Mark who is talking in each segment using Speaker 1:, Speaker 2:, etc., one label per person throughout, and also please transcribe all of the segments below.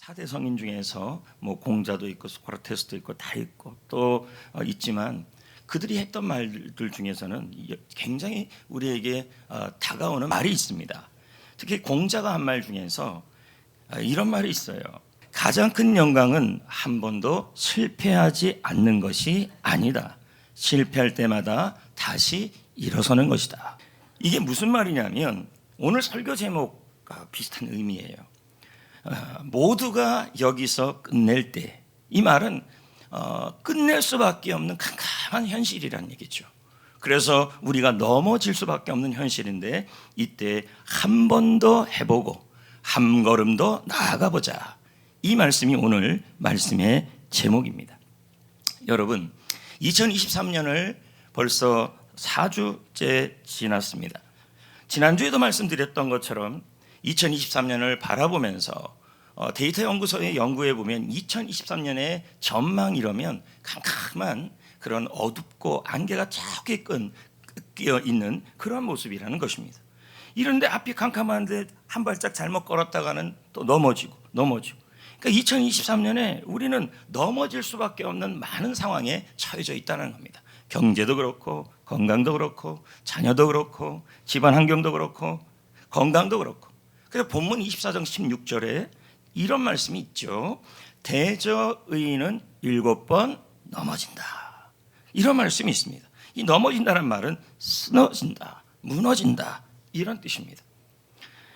Speaker 1: 4대 성인 중에서 뭐 공자도 있고 소크라테스도 있고 다 있고 또 있지만 그들이 했던 말들 중에서는 굉장히 우리에게 다가오는 말이 있습니다. 특히 공자가 한 말 중에서 이런 말이 있어요. 가장 큰 영광은 한 번도 실패하지 않는 것이 아니다. 실패할 때마다 다시 일어서는 것이다. 이게 무슨 말이냐면 오늘 설교 제목과 비슷한 의미예요. 모두가 여기서 끝낼 때, 이 말은 끝낼 수밖에 없는 캄캄한 현실이라는 얘기죠. 그래서 우리가 넘어질 수밖에 없는 현실인데 이때 한 번 더 해보고 한 걸음 더 나아가보자. 이 말씀이 오늘 말씀의 제목입니다. 여러분, 2023년을 벌써 4주째 지났습니다. 지난주에도 말씀드렸던 것처럼 2023년을 바라보면서 데이터 연구소의 연구에 보면 2023년의 전망이라면 캄캄한 그런 어둡고 안개가 쫙 끼어 있는 그런 모습이라는 것입니다. 이런데 앞이 캄캄한데 한 발짝 잘못 걸었다가는 또 넘어지고. 그러니까 2023년에 우리는 넘어질 수밖에 없는 많은 상황에 처해져 있다는 겁니다. 경제도 그렇고 건강도 그렇고 자녀도 그렇고 집안 환경도 그렇고 건강도 그렇고. 그래서 본문 24장 16절에 이런 말씀이 있죠. 대저의인은 7번 넘어진다. 이런 말씀이 있습니다. 이 넘어진다는 말은 쓰러진다, 무너진다 이런 뜻입니다.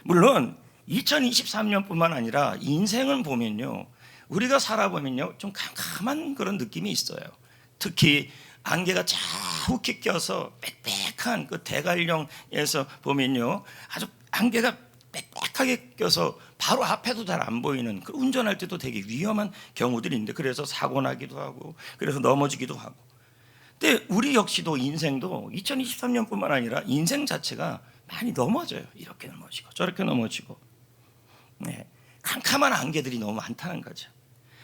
Speaker 1: 물론 2023년뿐만 아니라 인생을 보면요, 우리가 살아보면요 좀 캄캄한 그런 느낌이 있어요. 특히 안개가 자욱히 껴서 빽빽한 그 대관령에서 보면요, 아주 안개가 빽빽하게 껴서 바로 앞에도 잘 안 보이는, 그 운전할 때도 되게 위험한 경우들이 있는데 그래서 사고 나기도 하고 그래서 넘어지기도 하고. 근데 우리 역시도 인생도 2023년뿐만 아니라 인생 자체가 많이 넘어져요. 이렇게 넘어지고 저렇게 넘어지고. 네, 캄캄한 안개들이 너무 많다는 거죠.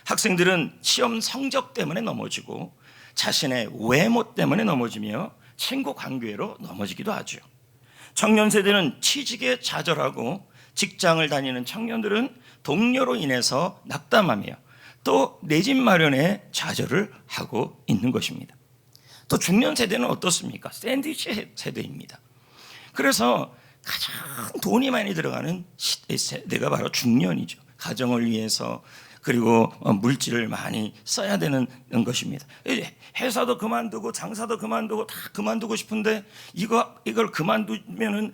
Speaker 1: 학생들은 시험 성적 때문에 넘어지고 자신의 외모 때문에 넘어지며 친구 관계로 넘어지기도 하죠. 청년 세대는 취직에 좌절하고 직장을 다니는 청년들은 동료로 인해서 낙담하며 또 내 집 마련에 좌절을 하고 있는 것입니다. 또 중년 세대는 어떻습니까? 샌드위치 세대입니다. 그래서 가장 돈이 많이 들어가는 세대가 바로 중년이죠. 가정을 위해서 그리고 물질을 많이 써야 되는 것입니다. 회사도 그만두고 장사도 그만두고 다 그만두고 싶은데 이걸 그만두면은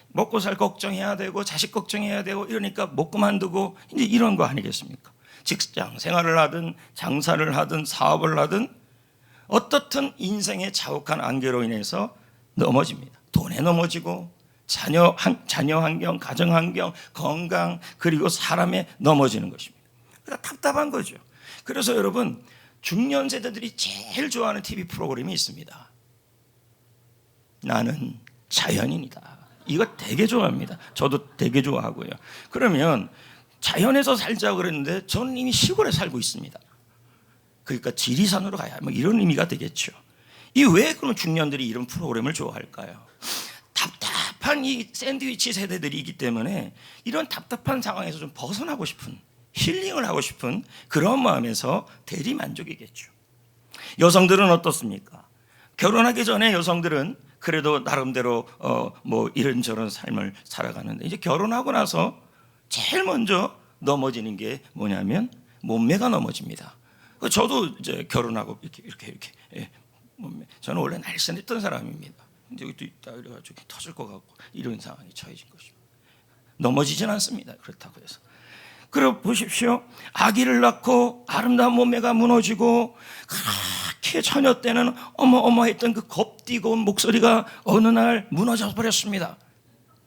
Speaker 1: 먹고 살 걱정해야 되고 자식 걱정해야 되고 이러니까 못 그만두고 이제 이런 거 아니겠습니까? 직장 생활을 하든 장사를 하든 사업을 하든 어떻든 인생의 자욱한 안개로 인해서 넘어집니다. 돈에 넘어지고 자녀 환경, 가정 환경, 건강 그리고 사람에 넘어지는 것입니다. 그러니까 답답한 거죠. 그래서 여러분, 중년 세대들이 제일 좋아하는 TV 프로그램이 있습니다. 나는 자연인이다. 이거 되게 좋아합니다. 저도 되게 좋아하고요. 그러면 자연에서 살자고 그랬는데 저는 이미 시골에 살고 있습니다. 그러니까 지리산으로 가야 뭐 이런 의미가 되겠죠. 이 왜 그럼 중년들이 이런 프로그램을 좋아할까요? 답답한 이 샌드위치 세대들이기 때문에 이런 답답한 상황에서 좀 벗어나고 싶은, 힐링을 하고 싶은 그런 마음에서 대리만족이겠죠. 여성들은 어떻습니까? 결혼하기 전에 여성들은 그래도 나름대로 뭐 이런저런 삶을 살아가는데 이제 결혼하고 나서 제일 먼저 넘어지는 게 뭐냐면 몸매가 넘어집니다. 저도 이제 결혼하고 이렇게 몸매. 저는 원래 날씬했던 사람입니다. 근데 여기도 있다 그래가지고 터질 것 같고 이런 상황이 처해진 것입니다. 넘어지진 않습니다. 그렇다고 해서. 그럼 보십시오. 아기를 낳고 아름다운 몸매가 무너지고 그렇게 처녀 때는 어머 했던 그 겁띠고 목소리가 어느 날 무너져 버렸습니다.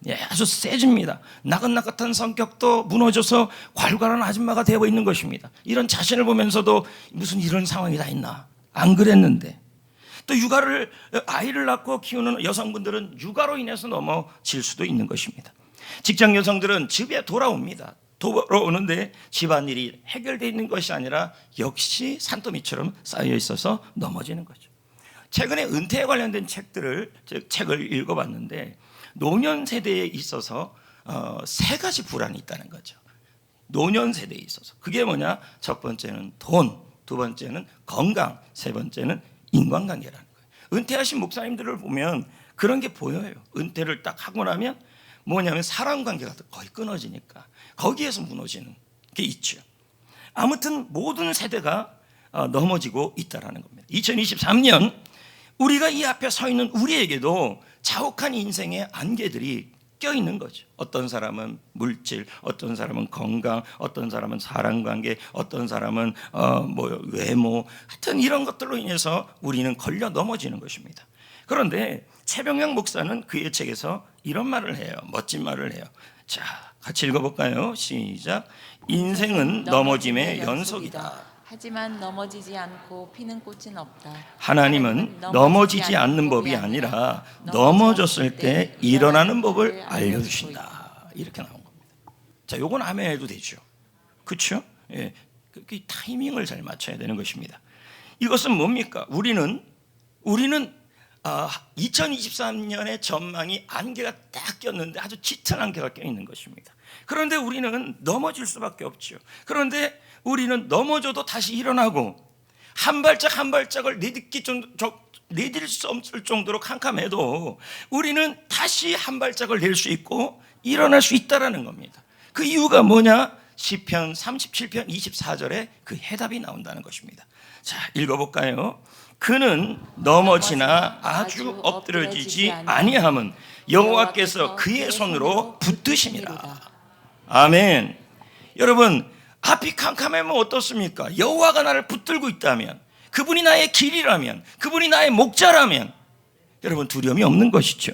Speaker 1: 예, 아주 세집니다. 나긋나긋한 성격도 무너져서 괄괄한 아줌마가 되어 있는 것입니다. 이런 자신을 보면서도 무슨 이런 상황이 다 있나? 안 그랬는데. 또 아이를 낳고 키우는 여성분들은 육아로 인해서 넘어질 수도 있는 것입니다. 직장 여성들은 집에 돌아옵니다. 돌아오는데 집안일이 해결되어 있는 것이 아니라 역시 산더미처럼 쌓여 있어서 넘어지는 거죠. 최근에 은퇴에 관련된 책을 읽어봤는데 노년 세대에 있어서 세 가지 불안이 있다는 거죠. 노년 세대에 있어서. 그게 뭐냐? 첫 번째는 돈, 두 번째는 건강, 세 번째는 인간관계라는 거예요. 은퇴하신 목사님들을 보면 그런 게 보여요. 은퇴를 딱 하고 나면 뭐냐면 사람 관계가 거의 끊어지니까 거기에서 무너지는 게 있죠. 아무튼 모든 세대가 넘어지고 있다는 겁니다. 2023년 우리가 이 앞에 서 있는 우리에게도 자욱한 인생의 안개들이 껴있는 거죠. 어떤 사람은 물질, 어떤 사람은 건강, 어떤 사람은 사람관계, 어떤 사람은 외모, 하여튼 이런 것들로 인해서 우리는 걸려 넘어지는 것입니다. 그런데 최병양 목사는 그의 책에서 이런 말을 해요. 멋진 말을 해요. 자, 같이 읽어볼까요? 시작. 인생은 넘어짐의 연속이다.
Speaker 2: 하지만 넘어지지 않고 피는 꽃은 없다.
Speaker 1: 하나님은 넘어지지 않는 법이 아니라 넘어졌을 때 일어나는 법을 알려주신다. 이렇게 나온 겁니다. 자, 요건 아멘해도 되죠. 그렇죠? 예, 그 타이밍을 잘 맞춰야 되는 것입니다. 이것은 뭡니까? 우리는 2023년의 전망이 안개가 딱 꼈는데 아주 짙은 안개가 껴 있는 것입니다. 그런데 우리는 넘어질 수밖에 없죠. 그런데 우리는 넘어져도 다시 일어나고 한 발짝 한 발짝을 내딜 수 없을 정도로 캄캄해도 우리는 다시 한 발짝을 낼 수 있고 일어날 수 있다라는 겁니다. 그 이유가 뭐냐? 시편 37편 24절에 그 해답이 나온다는 것입니다. 자, 읽어볼까요? 그는 넘어지나 아주 엎드러지지 아니함은 여호와께서 그의 손으로 붙드심이라. 아멘. 여러분, 앞이 캄캄하면 어떻습니까? 여호와가 나를 붙들고 있다면, 그분이 나의 길이라면, 그분이 나의 목자라면 여러분 두려움이 없는 것이죠.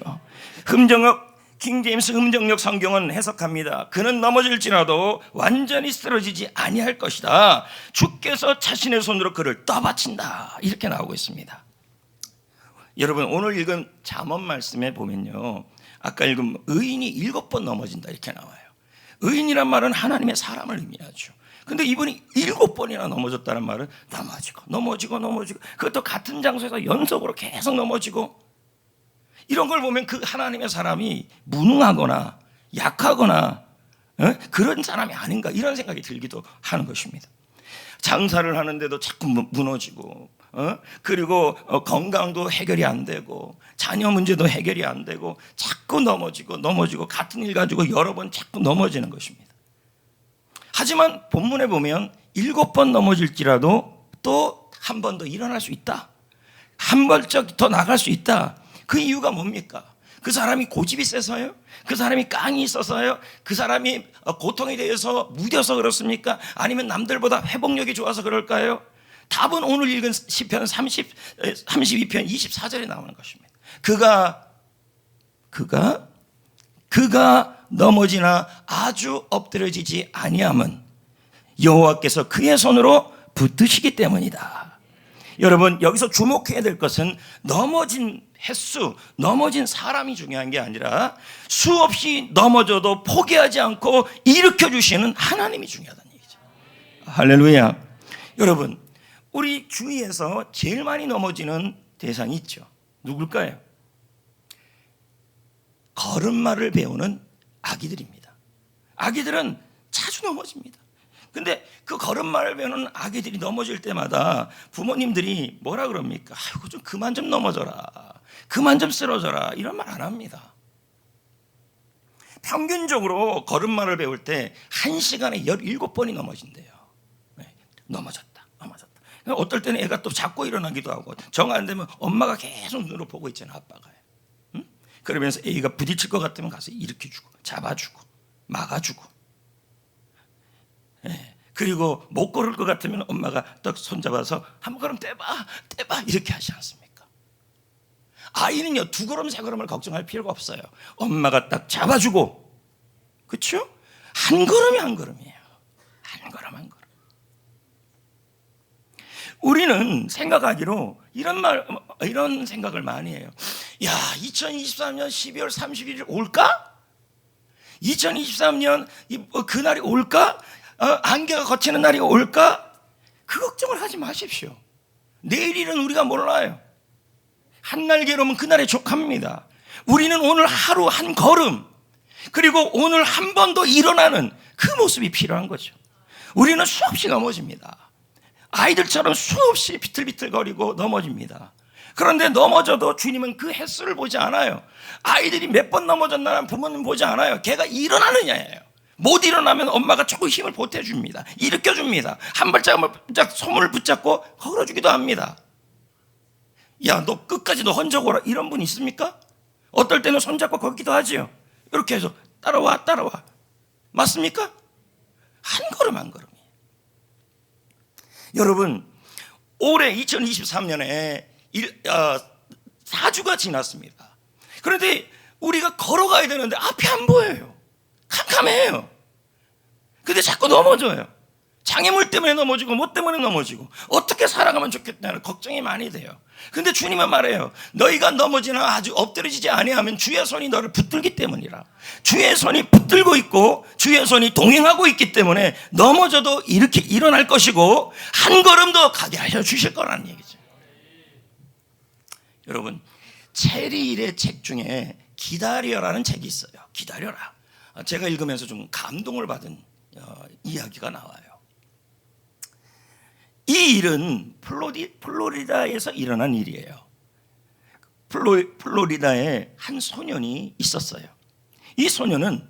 Speaker 1: 킹제임스 음정역 성경은 해석합니다. 그는 넘어질지라도 완전히 쓰러지지 아니할 것이다. 주께서 자신의 손으로 그를 떠받친다. 이렇게 나오고 있습니다. 여러분, 오늘 읽은 잠언 말씀에 보면요, 아까 읽은 의인이 7번 넘어진다 이렇게 나와요. 의인이란 말은 하나님의 사람을 의미하죠. 근데 이분이 7번이나 넘어졌다는 말은 넘어지고 그것도 같은 장소에서 연속으로 계속 넘어지고, 이런 걸 보면 그 하나님의 사람이 무능하거나 약하거나 그런 사람이 아닌가 이런 생각이 들기도 하는 것입니다. 장사를 하는데도 자꾸 무너지고, 그리고 건강도 해결이 안 되고, 자녀 문제도 해결이 안 되고, 자꾸 넘어지고 같은 일 가지고 여러 번 자꾸 넘어지는 것입니다. 하지만 본문에 보면 7번 넘어질지라도 또 한 번 더 일어날 수 있다. 한 발짝 더 나갈 수 있다. 그 이유가 뭡니까? 그 사람이 고집이 세서요? 그 사람이 깡이 있어서요? 그 사람이 고통에 대해서 무뎌서 그렇습니까? 아니면 남들보다 회복력이 좋아서 그럴까요? 답은 오늘 읽은 시편 32편 24절에 나오는 것입니다. 그가 넘어지나 아주 엎드러지지 아니함은 여호와께서 그의 손으로 붙드시기 때문이다. 여러분, 여기서 주목해야 될 것은 넘어진 횟수, 넘어진 사람이 중요한 게 아니라 수없이 넘어져도 포기하지 않고 일으켜주시는 하나님이 중요하다는 얘기죠. 할렐루야. 여러분, 우리 주위에서 제일 많이 넘어지는 대상이 있죠. 누굴까요? 걸음마를 배우는 아기들입니다. 아기들은 자주 넘어집니다. 근데 그 걸음마를 배우는 아기들이 넘어질 때마다 부모님들이 뭐라 그럽니까? 아이고, 좀 그만 좀 넘어져라, 그만 좀 쓰러져라, 이런 말 안 합니다. 평균적으로 걸음마를 배울 때 1시간에 17번이 넘어진대요. 넘어졌다. 어떨 때는 애가 또 자꾸 일어나기도 하고, 정 안 되면 엄마가 계속 눈으로 보고 있잖아요, 아빠가. 그러면서 애가 부딪힐 것 같으면 가서 일으켜주고, 잡아주고, 막아주고, 그리고 못 걸을 것 같으면 엄마가 딱 손잡아서 한 걸음 떼봐 이렇게 하지 않습니까? 아이는요, 2걸음 3걸음을 걱정할 필요가 없어요. 엄마가 딱 잡아주고, 그렇죠? 한 걸음이에요. 한 걸음. 우리는 생각하기로 이런 생각을 많이 해요. 야, 2023년 12월 31일 올까? 2023년 그날이 올까? 안개가 걷히는 날이 올까? 그 걱정을 하지 마십시오. 내일 일은 우리가 몰라요. 한날 괴로우면 그날에 족합니다. 우리는 오늘 하루 한 걸음, 그리고 오늘 한 번 더 일어나는 그 모습이 필요한 거죠. 우리는 수없이 넘어집니다. 아이들처럼 수없이 비틀비틀거리고 넘어집니다. 그런데 넘어져도 주님은 그 횟수를 보지 않아요. 아이들이 몇 번 넘어졌나는 부모님 보지 않아요. 걔가 일어나느냐예요. 못 일어나면 엄마가 조금 힘을 보태줍니다. 일으켜줍니다. 한 발짝 손을 붙잡고 걸어주기도 합니다. 야, 너 끝까지 너 혼자 오라, 이런 분 있습니까? 어떨 때는 손잡고 걷기도 하지요. 이렇게 해서 따라와 맞습니까? 한 걸음 한 걸음이에요. 여러분, 올해 2023년에 4주가 지났습니다. 그런데 우리가 걸어가야 되는데 앞이 안 보여요. 캄캄해요. 근데 자꾸 넘어져요. 장애물 때문에 넘어지고 뭐 때문에 넘어지고 어떻게 살아가면 좋겠다는 걱정이 많이 돼요. 근데 주님은 말해요. 너희가 넘어지나 아주 엎드러지지 아니하면 주의 손이 너를 붙들기 때문이라. 주의 손이 붙들고 있고 주의 손이 동행하고 있기 때문에 넘어져도 이렇게 일어날 것이고 한 걸음 더 가게 하여 주실 거라는 얘기죠. 여러분, 체리일의 책 중에 기다려라는 책이 있어요. 기다려라. 제가 읽으면서 좀 감동을 받은 이야기가 나와요. 이 일은 플로리다에서 일어난 일이에요. 플로리다에 한 소년이 있었어요. 이 소년은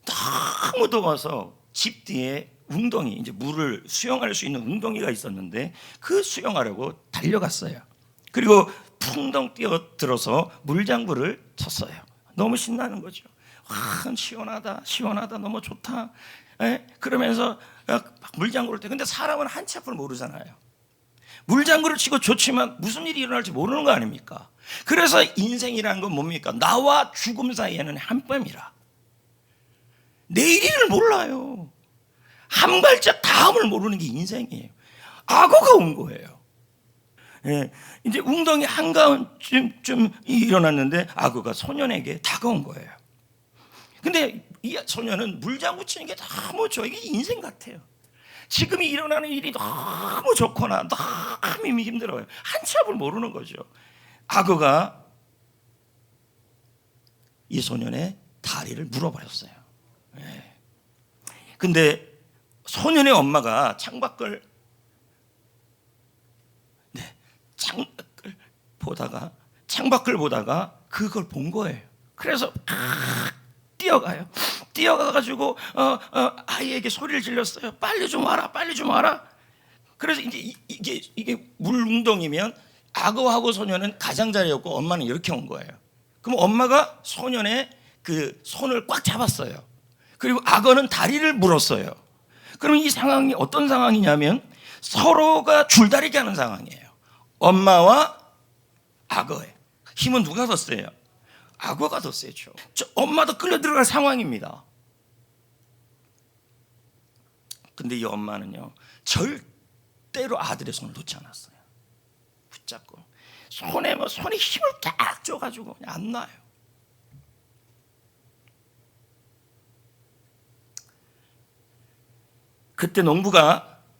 Speaker 1: 너무 더워서 집 뒤에 웅덩이, 이제 물을 수영할 수 있는 웅덩이가 있었는데 그 수영하려고 달려갔어요. 그리고 풍덩 뛰어들어서 물장구를 쳤어요. 너무 신나는 거죠. 와, 시원하다, 너무 좋다. 그러면서 물장구를 때, 근데 사람은 한치 앞을 모르잖아요. 물장구를 치고 좋지만 무슨 일이 일어날지 모르는 거 아닙니까? 그래서 인생이라는 건 뭡니까? 나와 죽음 사이에는 한 뼘이라. 내일을 몰라요. 한 발짝 다음을 모르는 게 인생이에요. 악어가 온 거예요. 이제 웅덩이 한가운쯤 일어났는데 악어가 소년에게 다가온 거예요. 근데 이 소년은 물장구 치는 게 너무 좋아. 이게 인생 같아요. 지금 일어나는 일이 너무 좋거나 너무 힘들어요. 한치 앞을 모르는 거죠. 악어가 이 소년의 다리를 물어버렸어요. 근데 소년의 엄마가 창밖을 보다가 그걸 본 거예요. 그래서 뛰어가가지고 아이에게 소리를 질렀어요. 빨리 좀 와라. 그래서 이제 이게 물웅덩이면 악어하고 소년은 가장자리였고 엄마는 이렇게 온 거예요. 그럼 엄마가 소년의 그 손을 꽉 잡았어요. 그리고 악어는 다리를 물었어요. 그럼 이 상황이 어떤 상황이냐면 서로가 줄다리기 하는 상황이에요. 엄마와 악어의 힘은 누가 더 세요? 악어가 더 세죠. 엄마도 끌려 들어갈 상황입니다. 근데 이 엄마는요, 절대로 아들의 손을 놓지 않았어요. 붙잡고 손에 힘을 딱 줘가지고 그냥 안 놔요. 그때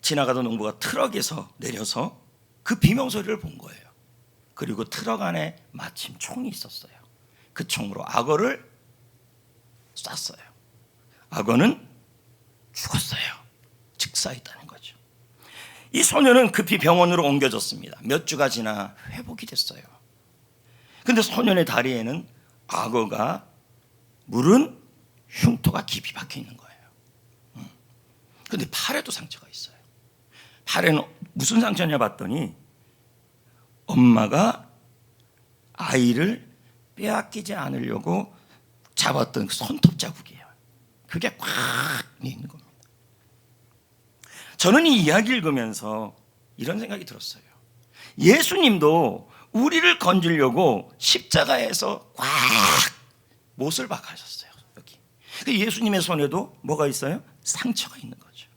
Speaker 1: 지나가던 농부가 트럭에서 내려서 그 비명소리를 본 거예요. 그리고 트럭 안에 마침 총이 있었어요. 그 총으로 악어를 쐈어요. 악어는 죽었어요. 즉사했다는 거죠. 이 소년은 급히 병원으로 옮겨졌습니다. 몇 주가 지나 회복이 됐어요. 근데 소년의 다리에는 악어가 물은 흉터가 깊이 박혀 있는 거예요. 근데 팔에도 상처가 있어요. 팔에는 무슨 상처냐 봤더니 엄마가 아이를 빼앗기지 않으려고 잡았던 그 손톱 자국이에요. 그게 꽉 있는 겁니다. 저는 이 이야기를 읽으면서 이런 생각이 들었어요. 예수님도 우리를 건지려고 십자가에서 꽉 못을 박으셨어요. 여기. 예수님의 손에도 뭐가 있어요? 상처가 있는 거죠.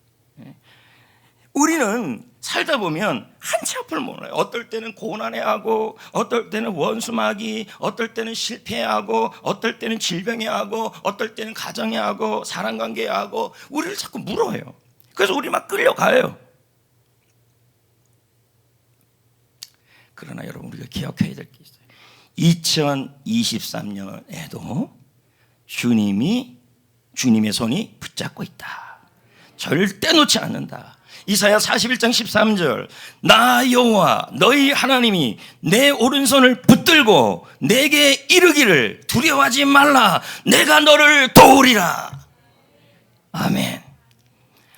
Speaker 1: 우리는 살다 보면 한치 앞을 몰라요. 어떨 때는 고난해하고, 어떨 때는 원수마귀, 어떨 때는 실패하고, 어떨 때는 질병해하고, 어떨 때는 가정해하고, 사랑관계하고, 우리를 자꾸 물어요. 그래서 우리 막 끌려가요. 그러나 여러분, 우리가 기억해야 될 게 있어요. 2023년에도 주님이 주님의 손이 붙잡고 있다. 절대 놓지 않는다. 이사야 41장 13절, 나 여호와 너희 하나님이 내 오른손을 붙들고 내게 이르기를 두려워하지 말라, 내가 너를 도우리라. 아멘.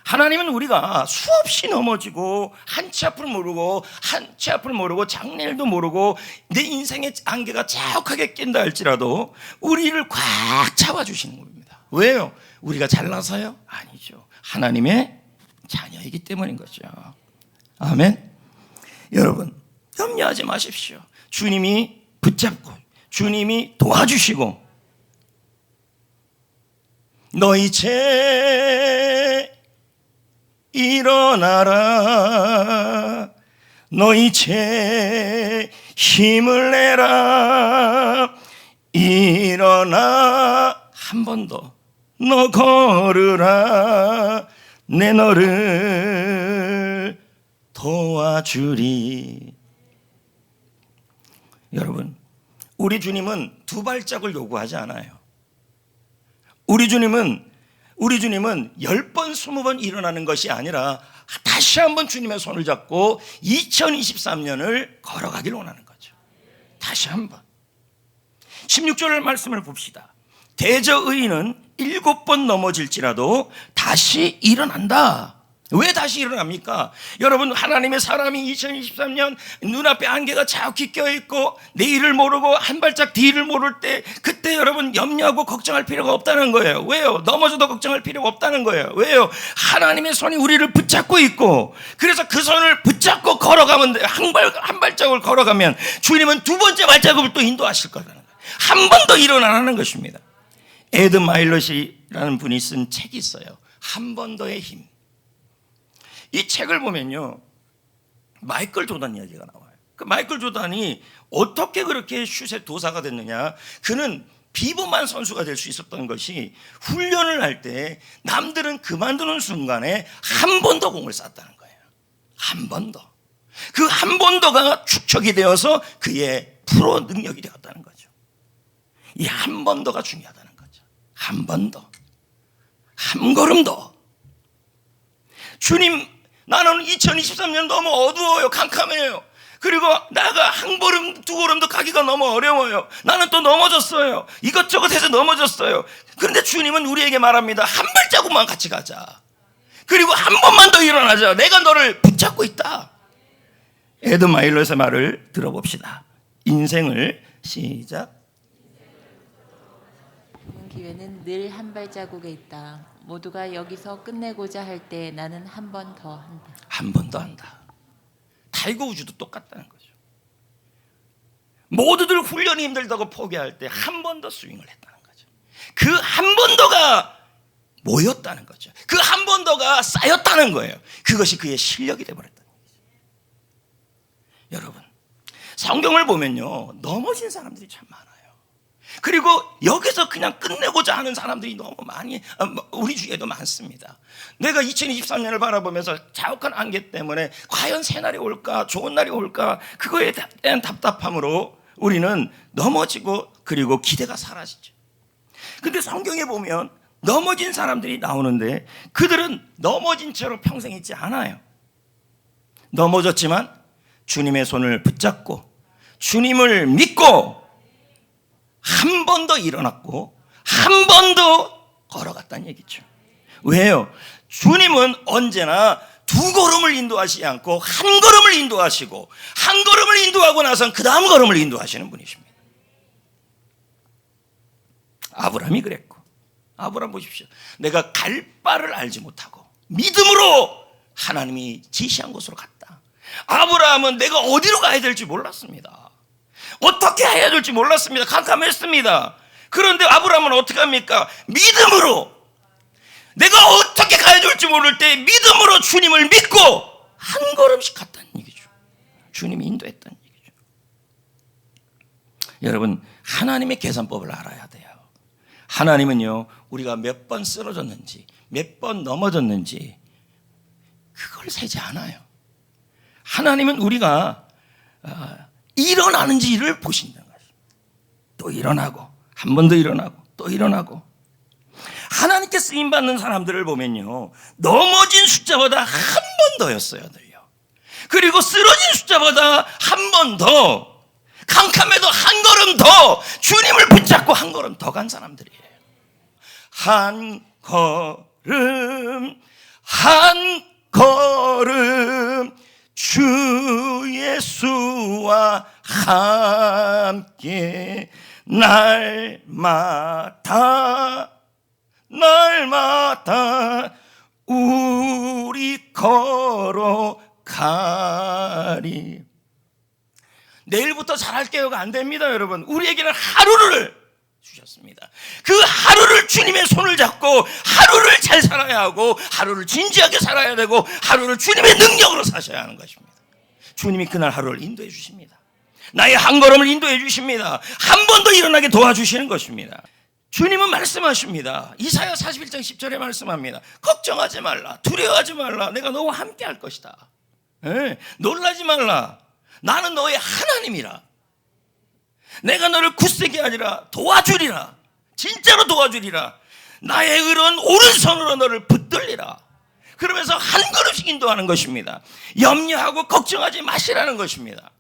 Speaker 1: 하나님은 우리가 수없이 넘어지고 한치 앞을 모르고 한치 앞을 모르고 장래일도 모르고 내 인생의 안개가 자욱하게 낀다 할지라도 우리를 꽉 잡아주시는 겁니다. 왜요? 우리가 잘나서요? 아니죠. 하나님의 자녀이기 때문인 거죠. 아멘. 여러분, 염려하지 마십시오. 주님이 붙잡고 주님이 도와주시고, 너희 죄 일어나라, 너희 죄 힘을 내라, 일어나 한 번 더 너 걸으라, 내 너를 도와주리. 여러분, 우리 주님은 두 발짝을 요구하지 않아요. 우리 주님은 10번, 20번 일어나는 것이 아니라 다시 한번 주님의 손을 잡고 2023년을 걸어가길 원하는 거죠. 다시 한번. 16절 말씀을 봅시다. 대저 의인은 7번 넘어질지라도 다시 일어난다. 왜 다시 일어납니까? 여러분, 하나님의 사람이 2023년 눈앞에 안개가 자욱히 껴있고 내일을 모르고 한 발짝 뒤를 모를 때, 그때 여러분 염려하고 걱정할 필요가 없다는 거예요. 왜요? 넘어져도 걱정할 필요가 없다는 거예요. 왜요? 하나님의 손이 우리를 붙잡고 있고, 그래서 그 손을 붙잡고 걸어가면 돼요. 한 발짝을 걸어가면 주님은 두 번째 발자국을 또 인도하실 거라는 거예요. 한 번 더 일어나라는 것입니다. 에드 마일럿이라는 분이 쓴 책이 있어요. 한 번 더의 힘. 이 책을 보면요, 마이클 조단 이야기가 나와요. 그 마이클 조단이 어떻게 그렇게 슛의 도사가 됐느냐? 그는 비범한 선수가 될 수 있었던 것이, 훈련을 할 때 남들은 그만두는 순간에 한 번 더 공을 쐈다는 거예요. 한 번 더. 그 한 번 더가 축적이 되어서 그의 프로 능력이 되었다는 거죠. 이 한 번 더가 중요하다는 거죠. 한 번 더, 한 걸음 더. 주님, 나는 2023년 너무 어두워요. 캄캄해요. 그리고 나가 한 걸음 두 걸음도 가기가 너무 어려워요. 나는 또 넘어졌어요. 이것저것 해서 넘어졌어요. 그런데 주님은 우리에게 말합니다. 한 발자국만 같이 가자. 그리고 한 번만 더 일어나자. 내가 너를 붙잡고 있다. 에드 마일럿의 말을 들어봅시다. 인생을 시작.
Speaker 2: 기회는 늘 한 발자국에 있다. 모두가 여기서 끝내고자 할 때 나는 한 번 더 한다. 한
Speaker 1: 번 더 한다. 타이거 우즈도 똑같다는 거죠. 모두들 훈련이 힘들다고 포기할 때 한 번 더 스윙을 했다는 거죠. 그 한 번 더가 모였다는 거죠. 그 한 번 더가 쌓였다는 거예요. 그것이 그의 실력이 되어버렸다는 거죠. 여러분, 성경을 보면요, 넘어진 사람들이 참 많아요. 그리고 여기서 그냥 끝내고자 하는 사람들이 너무 많이 우리 주위에도 많습니다. 내가 2023년을 바라보면서 자욱한 안개 때문에 과연 새 날이 올까, 좋은 날이 올까, 그거에 대한 답답함으로 우리는 넘어지고, 그리고 기대가 사라지죠. 근데 성경에 보면 넘어진 사람들이 나오는데 그들은 넘어진 채로 평생 있지 않아요. 넘어졌지만 주님의 손을 붙잡고 주님을 믿고 한 번 더 일어났고 한 번 더 걸어갔다는 얘기죠. 왜요? 주님은 언제나 두 걸음을 인도하시지 않고 한 걸음을 인도하시고, 한 걸음을 인도하고 나선 그 다음 걸음을 인도하시는 분이십니다. 아브라함이 그랬고, 아브라함 보십시오. 내가 갈 바를 알지 못하고 믿음으로 하나님이 지시한 곳으로 갔다. 아브라함은 내가 어디로 가야 될지 몰랐습니다. 어떻게 해야 될지 몰랐습니다. 캄캄했습니다. 그런데 아브라함은 어떻게 합니까? 믿음으로, 내가 어떻게 가야 될지 모를 때 믿음으로 주님을 믿고 한 걸음씩 갔다는 얘기죠. 주님이 인도했다는 얘기죠. 여러분, 하나님의 계산법을 알아야 돼요. 하나님은요, 우리가 몇 번 쓰러졌는지, 몇 번 넘어졌는지 그걸 세지 않아요. 하나님은 우리가 일어나는지를 보신다는 거예요. 또 일어나고, 한 번 더 일어나고, 또 일어나고. 하나님께 쓰임받는 사람들을 보면요, 넘어진 숫자보다 한 번 더였어요. 늘요. 그리고 쓰러진 숫자보다 한 번 더, 캄캄해도 한 걸음 더 주님을 붙잡고 한 걸음 더 간 사람들이에요. 한 걸음 한 걸음 주 예수와 함께 날마다 우리 걸어가리. 내일부터 잘할게요가 안 됩니다, 여러분. 우리에게는 하루를 주셨습니다. 그 하루를 주님의 손을 잡고 하루를 잘 살아야 하고, 하루를 진지하게 살아야 되고, 하루를 주님의 능력으로 사셔야 하는 것입니다. 주님이 그날 하루를 인도해 주십니다. 나의 한 걸음을 인도해 주십니다. 한 번 더 일어나게 도와주시는 것입니다. 주님은 말씀하십니다. 이사야 41장 10절에 말씀합니다. 걱정하지 말라, 두려워하지 말라, 내가 너와 함께 할 것이다. 놀라지 말라, 나는 너의 하나님이라. 내가 너를 굳세게 하리라, 도와주리라, 진짜로 도와주리라. 나의 의로운 오른손으로 너를 붙들리라. 그러면서 한 걸음씩 인도하는 것입니다. 염려하고 걱정하지 마시라는 것입니다.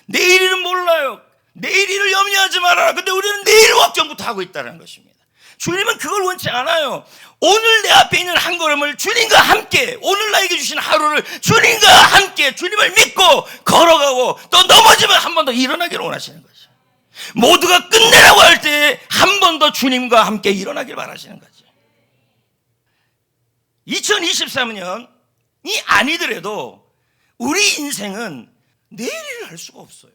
Speaker 1: 내일은 몰라요. 내일을 염려하지 말아라. 근데 우리는 내일 걱정부터 하고 있다는 것입니다. 주님은 그걸 원치 않아요. 오늘 내 앞에 있는 한 걸음을 주님과 함께, 오늘 나에게 주신 하루를 주님과 함께, 주님을 믿고 걸어가고, 또 넘어지면 한 번 더 일어나기를 원하시는 거죠. 모두가 끝내라고 할 때 한 번 더 주님과 함께 일어나길 바라시는 거죠. 2023년이 아니더라도 우리 인생은 내일을 알 수가 없어요.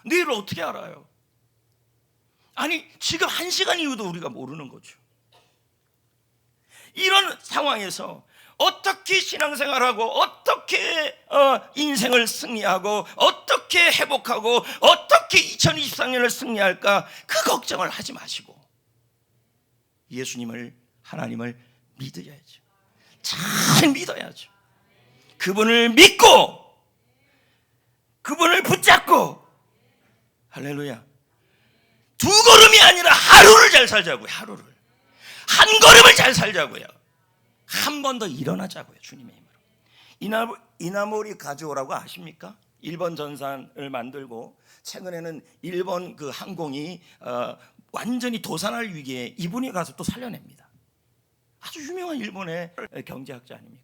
Speaker 1: 내일을 어떻게 알아요? 아니, 지금 1시간 이후도 우리가 모르는 거죠. 이런 상황에서 어떻게 신앙생활하고, 어떻게 인생을 승리하고, 어떻게 회복하고, 어떻게 2023년을 승리할까, 그 걱정을 하지 마시고 예수님을, 하나님을 믿어야죠. 잘 믿어야죠. 그분을 믿고 그분을 붙잡고, 할렐루야, 두 걸음이 아니라 하루를 잘 살자고요. 하루를, 한 걸음을 잘 살자고요. 한 번 더 일어나자고요. 주님의 힘으로. 이나모리 가즈오라고 아십니까? 일본 전선을 만들고, 최근에는 일본 그 항공이 완전히 도산할 위기에 이분이 가서 또 살려냅니다. 아주 유명한 일본의 경제학자 아닙니까?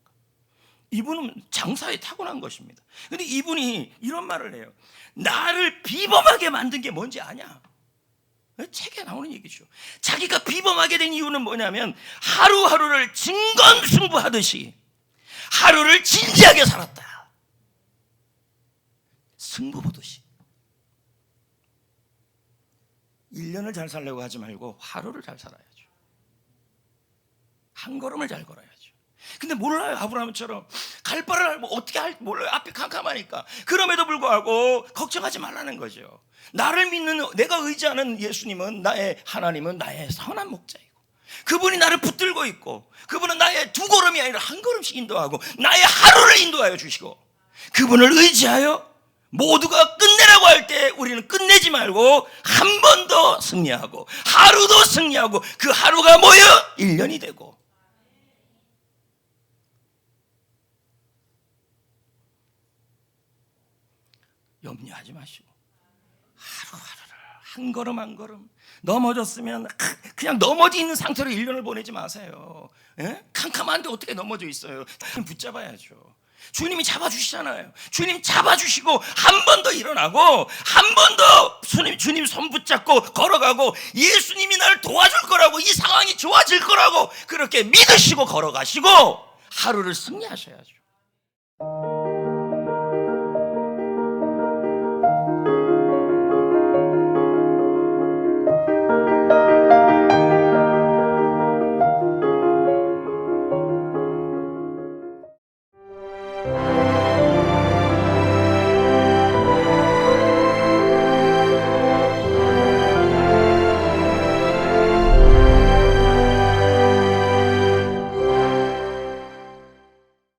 Speaker 1: 이분은 장사에 타고난 것입니다. 그런데 이분이 이런 말을 해요. 나를 비범하게 만든 게 뭔지 아냐? 책에 나오는 얘기죠. 자기가 비범하게 된 이유는 뭐냐면, 하루하루를 진검승부하듯이 하루를 진지하게 살았다. 승부 보듯이. 1년을 잘 살려고 하지 말고 하루를 잘 살아야죠. 한 걸음을 잘 걸어야죠. 근데 몰라요. 아브라함처럼 갈 바를 어떻게 할지 몰라요. 앞이 캄캄하니까. 그럼에도 불구하고 걱정하지 말라는 거죠. 나를 믿는, 내가 의지하는 예수님은, 나의 하나님은 나의 선한 목자이고, 그분이 나를 붙들고 있고, 그분은 나의 두 걸음이 아니라 한 걸음씩 인도하고, 나의 하루를 인도하여 주시고, 그분을 의지하여 모두가 끝내라고 할 때 우리는 끝내지 말고 한 번 더 승리하고, 하루도 승리하고, 그 하루가 모여 1년이 되고. 염려하지 마시고 하루하루를, 한 걸음 한 걸음, 넘어졌으면 그냥 넘어져 있는 상태로 1년을 보내지 마세요. 캄캄한데 어떻게 넘어져 있어요? 붙잡아야죠. 주님이 잡아주시잖아요. 주님 잡아주시고 한 번 더 일어나고, 한 번 더 주님 손 붙잡고 걸어가고, 예수님이 나를 도와줄 거라고, 이 상황이 좋아질 거라고 그렇게 믿으시고 걸어가시고 하루를 승리하셔야죠.